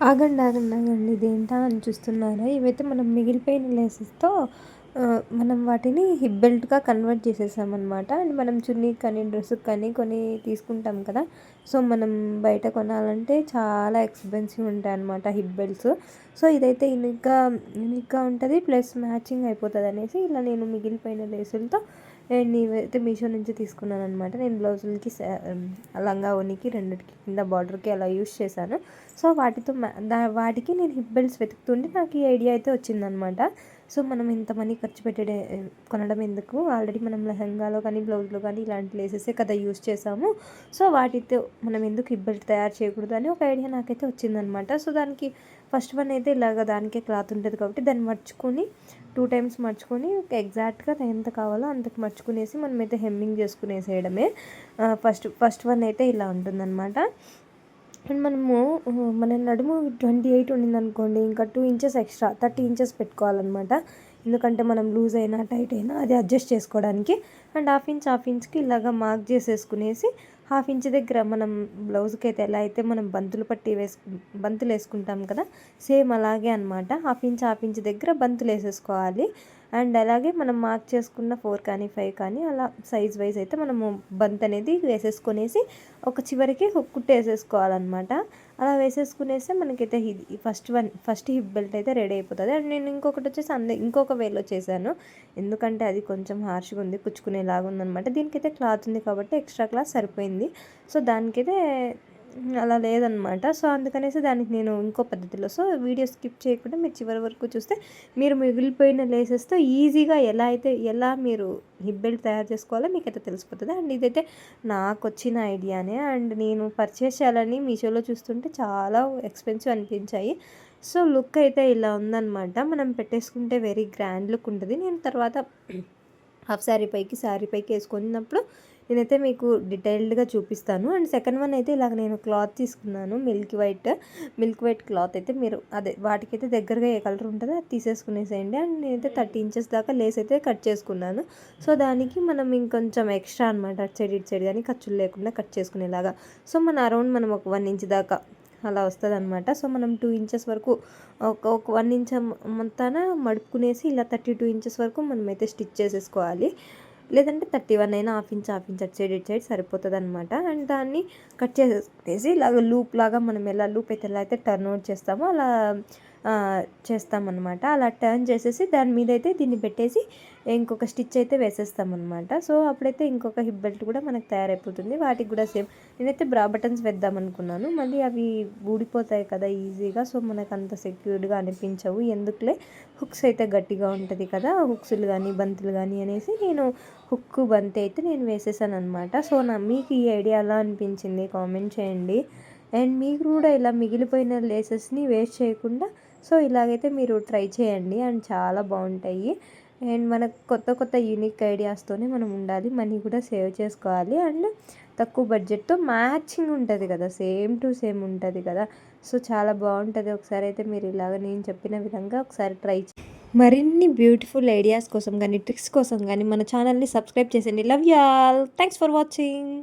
ఆగండి, ఆగండి, ఆగండి. ఇదేంటా అని చూస్తున్నారా? ఇవైతే మనం మిగిలిపోయిన లేసెస్‌తో మనం వాటిని హిప్ బెల్ట్‌గా కన్వర్ట్ చేసేసామనమాట. అండ్ మనం చున్నీకి కానీ, డ్రెస్‌కి కానీ కొన్ని తీసుకుంటాం కదా! సో, మనం బయట కొనాలంటే చాలా ఎక్స్‌పెన్సివ్ ఉంటాయన్నమాట హిప్ బెల్ట్స్. సో, ఇదైతే యూనిక్‌గా ఉంటది. ప్లస్ మ్యాచింగ్ అయిపోతదనేసి ఇలా నేను మిగిలిపోయిన లేసులతో నేను ఇవైతే మీషో నుంచి తీసుకున్నాననమాట. నేను బ్లౌజులకి లంగా ఓణికి రెండిటికి కింద బార్డర్‌కి అలా యూజ్ చేశాను. సో, వాటితో వాటికి నేను హిప్ బెల్ట్స్ వెతుకుతుంటే నాకు ఈ ఐడియా అయితే వచ్చిందనమాట. సో, మనం ఇంత మనీ ఖర్చు కొనడం ఎందుకు? ఆల్రెడీ మనం లెహంగాలో కానీ, బ్లౌజ్‌లో కానీ ఇలాంటి లేసెసే కదా యూజ్ చేసాము. సో, వాటితో మనం ఎందుకు హిప్ బెల్ట్ తయారు చేయకూడదు అని ఒక ఐడియా నాకైతే వచ్చిందనమాట. సో, దానికి ఫస్ట్ వన్ అయితే ఇలాగ దానికే క్లాత్ ఉంటది కాబట్టి దాన్ని మడుచుకొని 2 టైమ్స్ మడుచుకొని ఎగ్జాక్ట్‌గా ఎంత కావాలో అంతకు మడుచుకునేసి మనమైతే హెమ్మింగ్ చేసుకునేసేయడమే. ఫస్ట్ వన్ అయితే ఇలా ఉంటుందన్నమాట. అండ్ మనము మన నడుము 28 ఉండిందనుకోండి, ఇంకా 2 ఇంచెస్ ఎక్స్ట్రా 30 ఇంచెస్ పెట్టుకోవాలన్నమాట. ఎందుకంటే మనం లూజ్ అయినా, టైట్ అయినా అది అడ్జస్ట్ చేసుకోవడానికి. అండ్ హాఫ్ ఇంచ్‌కి ఇలాగా మార్క్ చేసేసుకునేసి, హాఫ్ ఇంచ్ దగ్గర మనం బ్లౌజ్‌కి అయితే ఎలా అయితే మనం బంతులు వేసుకుంటాం కదా! సేమ్ అలాగే అనమాట. హాఫ్ ఇంచ్ దగ్గర బంతులు వేసేసుకోవాలి. అండ్ అలాగే మనం మార్క్ చేసుకున్న 4 కానీ, 5 కానీ అలా సైజ్ వైజ్ అయితే మనము బంత్ అనేది వేసేసుకొనేసి ఒక చివరికి హుక్ కుట్టేసేసుకోవాలన్నమాట. అలా వేసేసుకునేస్తే మనకైతే ఇది ఫస్ట్ హిప్ బెల్ట్ అయితే రెడీ అయిపోతుంది. అండ్ నేను ఇంకొకటి వచ్చేసి ఇంకొక వేలో చేశాను. ఎందుకంటే అది కొంచెం హార్ష్గా ఉంది, కుచ్చుకునేలాగా ఉందన్నమాట. దీనికైతే క్లాత్ ఉంది కాబట్టి ఎక్స్ట్రా క్లాత్ సరిపోయింది. సో, దానికైతే అలా లేదనమాట. సో, అందుకనేసి దానికి నేను ఇంకో పద్ధతిలో వీడియో స్కిప్ చేయకుండా మీరు చివరి వరకు చూస్తే మీరు మిగిలిపోయిన లేసెస్తో ఈజీగా ఎలా మీరు హిప్ బెల్ట్ తయారు చేసుకోవాలో మీకైతే తెలిసిపోతుంది. అండ్ ఇదైతే నాకు వచ్చిన ఐడియానే. అండ్ నేను పర్చేస్ చేయాలని మీషోలో చూస్తుంటే చాలా ఎక్స్పెన్సివ్ అనిపించాయి. సో, లుక్ అయితే ఇలా ఉందన్నమాట. మనం పెట్టేసుకుంటే వెరీ గ్రాండ్ లుక్ ఉంటుంది. నేను తర్వాత హాఫ్ శారీ పైకి వేసుకున్నప్పుడు నేనైతే మీకు డీటెయిల్డ్గా చూపిస్తాను. అండ్ సెకండ్ వన్ అయితే ఇలాగ నేను క్లాత్ తీసుకున్నాను, మిల్క్ వైట్ క్లాత్ అయితే మీరు వాటికైతే దగ్గరగా ఏ కలర్ ఉంటుందో అది తీసేసుకునేసేయండి. అండ్ నేనైతే 30 ఇంచెస్ దాకా లేస్ అయితే కట్ చేసుకున్నాను. సో, దానికి మనం ఇంకొంచెం ఎక్స్ట్రా అనమాట, ఇటు సైడ్ కానీ ఖర్చులు లేకుండా కట్ చేసుకునేలాగా. సో, మనం ఒక 1 ఇంచ్ దాకా అలా వస్తుందన్నమాట. సో, మనం 2 ఇంచెస్ వరకు ఒక 1 ఇంచ్ మొత్తాన మడుపుకునేసి ఇలా 32 ఇంచెస్ వరకు మనమైతే స్టిచ్ చేసేసుకోవాలి. లేదంటే 31 అయినా హాఫ్ ఇంచ్ అటు సైడ్ సరిపోతుందన్నమాట. అండ్ దాన్ని కట్ చేసేసి ఇలాగ లూప్ లాగా మనం లూప్ అయితే ఎలా అయితే టర్న్ అవుట్ చేస్తామో అలా చేస్తామన్నమాట. అలా టర్న్ చేసేసి దాని మీద అయితే దీన్ని పెట్టేసి ఇంకొక స్టిచ్ అయితే వేసేస్తామన్నమాట. సో, అప్పుడైతే ఇంకొక హిప్ బెల్ట్ కూడా మనకు తయారైపోతుంది. వాటికి కూడా సేమ్ నేనైతే బ్రా బటన్స్ వేద్దాం అనుకున్నాను. మళ్ళీ అవి ఊడిపోతాయి కదా ఈజీగా. సో, మనకు అంత సెక్యూర్డ్గా అనిపించవు. ఎందుకులే, హుక్స్ అయితే గట్టిగా ఉంటుంది కదా, హుక్స్లు కానీ బంతులు కానీ అనేసి నేను బంతి అయితే నేను వేసేసాను అనమాట. సో, మీకు ఈ ఐడియా ఎలా అనిపించింది కామెంట్ చేయండి. అండ్ మీకు కూడా ఇలా మిగిలిపోయిన లేసెస్ని వేస్ట్ చేయకుండా సో, ఇలాగైతే మీరు ట్రై చేయండి. అండ్ చాలా బాగుంటాయి. అండ్ మనకు కొత్త యూనిక్ ఐడియాస్తోనే మనం ఉండాలి, మనీ కూడా సేవ్ చేసుకోవాలి. అండ్ తక్కువ బడ్జెట్తో మ్యాచింగ్ ఉంటుంది కదా, సేమ్ టు సేమ్ ఉంటుంది కదా. సో, చాలా బాగుంటుంది. ఒకసారి అయితే మీరు ఇలాగ నేను చెప్పిన విధంగా ఒకసారి ట్రై మరిన్ని బ్యూటిఫుల్ ఐడియాస్ కోసం కానీ, ట్రిక్స్ కోసం కానీ మన ఛానల్ని సబ్స్క్రైబ్ చేసేయండి. Love you all. Thanks for watching.